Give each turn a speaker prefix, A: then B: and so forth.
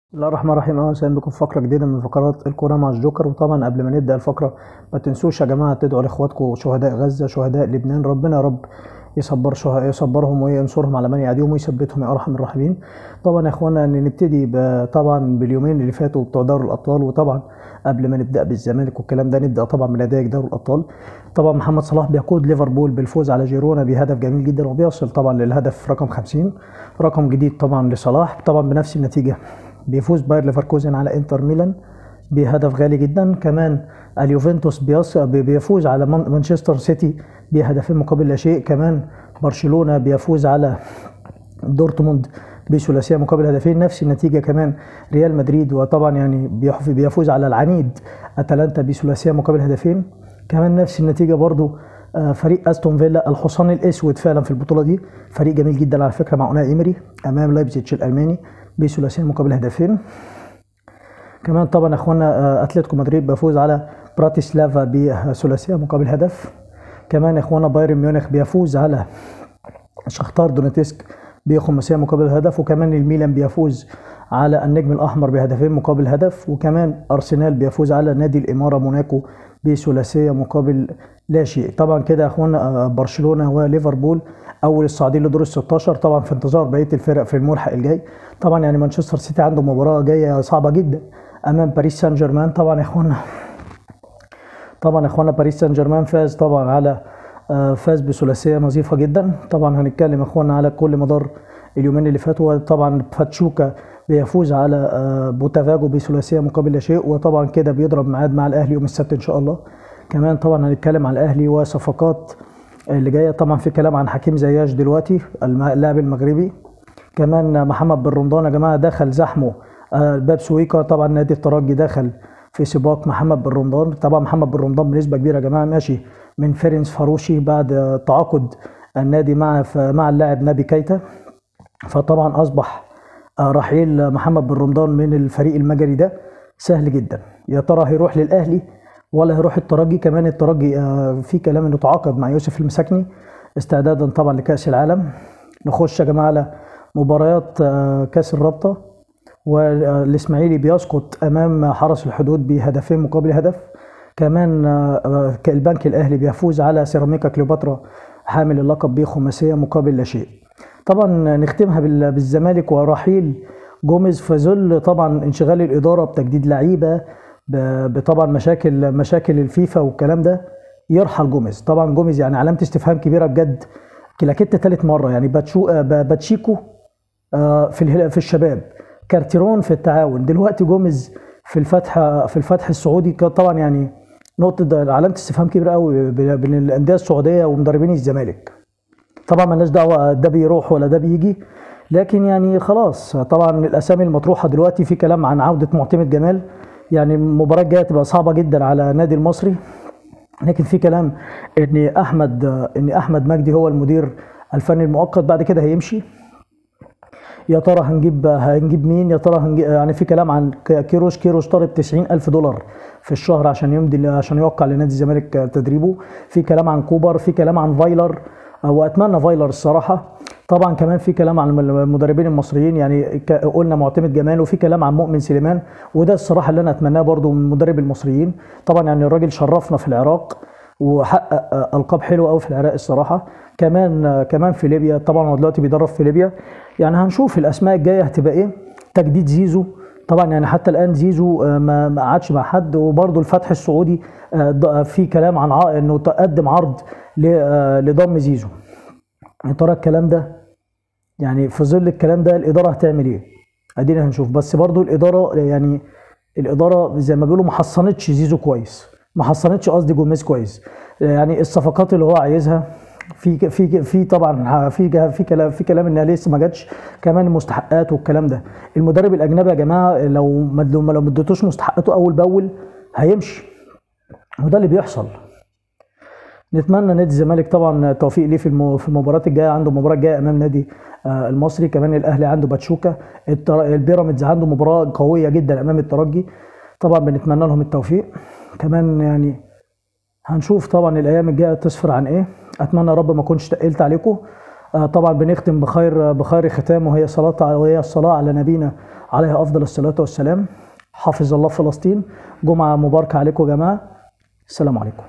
A: بسم الله الرحمن الرحيم. اهلا وسهلا بكم في فقره جديده من فقرات الكوره مع الجوكر. وطبعا قبل ما نبدا الفقره ما تنسوش يا جماعه تدعوا لاخواتكم شهداء غزه شهداء لبنان. ربنا يا رب يصبرهم وينصرهم على من يعاديهم ويثبتهم يا ارحم الراحمين. طبعا يا اخوانا نبتدي طبعا باليومين اللي فاتوا بتوع دوري الابطال. وطبعا قبل ما نبدا بالزمالك والكلام ده نبدا طبعا من نتائج دوري الابطال. طبعا محمد صلاح بيقود ليفربول بالفوز على جيرونا بهدف جميل جدا وبيصل طبعا للهدف رقم 50، رقم جديد طبعا لصلاح. طبعا بنفس النتيجه بيفوز باير ليفركوزن على انتر ميلان بهدف غالي جدا. كمان اليوفنتوس بيفوز على مانشستر سيتي بهدفين مقابل لا شيء. كمان برشلونة بيفوز على دورتموند بثلاثيه مقابل هدفين. نفس النتيجه كمان ريال مدريد، وطبعا يعني بيفوز على العنيد اتلانتا بثلاثيه مقابل هدفين. كمان نفس النتيجه برضو فريق استون فيلا الحصان الاسود فعلا في البطوله دي، فريق جميل جدا على فكره مع اوناي ايمري، امام لايبزيتش الالماني بثلاثيه مقابل هدفين. كمان طبعا اخوانا اتلتيكو مدريد بيفوز على براتيسلافا بثلاثيه مقابل هدف. كمان اخوانا بايرن ميونخ بيفوز على شختار دونيتسك بخماسيه مقابل هدف. وكمان الميلان بيفوز على النجم الاحمر بهدفين مقابل هدف. وكمان ارسنال بيفوز على نادي الاماره موناكو بثلاثيه مقابل لا شيء. طبعا كده يا اخوانا برشلونه وليفربول اول الصاعدين لدور ال 16، طبعا في انتظار بقيه الفرق في الملحق الجاي. طبعا يعني مانشستر سيتي عنده مباراه جايه صعبه جدا امام باريس سان جيرمان. طبعا يا اخوانا باريس سان جيرمان فاز طبعا على فاز بثلاثيه نظيفه جدا. طبعا هنتكلم يا اخوانا على كل مدار اليومين اللي فاتوا. طبعا باتشوكا بيفوز على بوتافاجو بثلاثيه مقابل لا شيء، وطبعا كده بيضرب ميعاد مع الاهلي يوم السبت ان شاء الله. كمان طبعا هنتكلم على الاهلي وصفقات اللي جايه. طبعا في كلام عن حكيم زياش دلوقتي اللاعب المغربي. كمان محمد بن رمضان يا جماعه دخل زحمه باب سويقه. طبعا نادي الترجي دخل في سباق محمد بن رمضان. طبعا محمد بن رمضان بنسبه كبيره يا جماعه ماشي من فيرنس فاروشي بعد تعاقد النادي مع اللاعب نبي كيتا. فطبعا اصبح رحيل محمد بن رمضان من الفريق المجري ده سهل جدا. يا ترى هيروح للاهلي ولا هيروح الترجي؟ كمان الترجي في كلام انه تعاقد مع يوسف المساكني استعدادا طبعا لكاس العالم. نخش يا جماعه على مباريات كاس الرابطه. والاسماعيلي بيسقط امام حرس الحدود بهدفين مقابل هدف. كمان البنك الاهلي بيفوز على سيراميكا كليوباترا حامل اللقب بخماسيه مقابل لا شيء. طبعا نختمها بالزمالك ورحيل جوميز في ظل طبعا انشغال الاداره بتجديد لعيبه بطبعا مشاكل الفيفا والكلام ده. يرحل جوميز. طبعا جوميز يعني علامه استفهام كبيره بجد. كلاكيت ثالث مره يعني باتشيكو في الشباب، كارتيرون في التعاون، دلوقتي جوميز في الفتح السعودي. طبعا يعني نقطه علامه استفهام كبيره قوي بين الانديه السعوديه ومدربين الزمالك. طبعا مالناش دعوه ده بيروح ولا ده بيجي، لكن يعني خلاص طبعا الاسامي المطروحه دلوقتي في كلام عن عوده معتمد جمال. يعني المباراه الجايه تبقى صعبه جدا على النادي المصري، لكن في كلام ان احمد مجدي هو المدير الفني المؤقت بعد كده هيمشي. يا ترى هنجيب مين؟ يا ترى يعني في كلام عن كيروش طالب $90,000 في الشهر عشان يوقع لنادي الزمالك تدريبه. في كلام عن كوبر، في كلام عن فايلر، واتمنى فايلر الصراحه. طبعا كمان في كلام عن المدربين المصريين، يعني قلنا معتمد جمال، وفي كلام عن مؤمن سليمان، وده الصراحه اللي انا اتمناه برضو من المدرب المصريين. طبعا يعني الراجل شرفنا في العراق وحقق القاب حلوه قوي في العراق الصراحه. كمان في ليبيا. طبعا هو دلوقتي بيدرب في ليبيا. يعني هنشوف الاسماء الجايه هتبقى ايه. تجديد زيزو طبعا يعني حتى الان زيزو ما قعدش مع حد. وبرضو الفتح السعودي في كلام عن انه تقدم عرض لضم زيزو. يا ترى الكلام ده يعني في ظل الكلام ده الاداره هتعمل ايه؟ ادينا هنشوف. بس برضو الاداره زي ما بيقولوا ما حصنتش زيزو كويس، ما حصنتش قصدي جوميز كويس. يعني الصفقات اللي هو عايزها في طبعا في كلام انها لسه ما جاتش. كمان المستحقات والكلام ده. المدرب الاجنبي يا جماعه لو ما اديتوش مستحقاته اول باول هيمشي، وده اللي بيحصل. نتمنى نادي الزمالك طبعا التوفيق ليه في المباراه الجايه. عنده مباراه جايه امام نادي المصري. كمان الاهلي عنده باتشوكا. البيراميدز عنده مباراه قويه جدا امام الترجي. طبعا بنتمنى لهم التوفيق. كمان يعني هنشوف طبعا الايام الجايه تسفر عن ايه. اتمنى يا رب ما اكونش تقلت عليكم. طبعا بنختم بخير ختام، وهي الصلاة على نبينا عليه أفضل الصلاة والسلام. حافظ الله فلسطين. جمعة مباركة عليكم يا جماعة. السلام عليكم.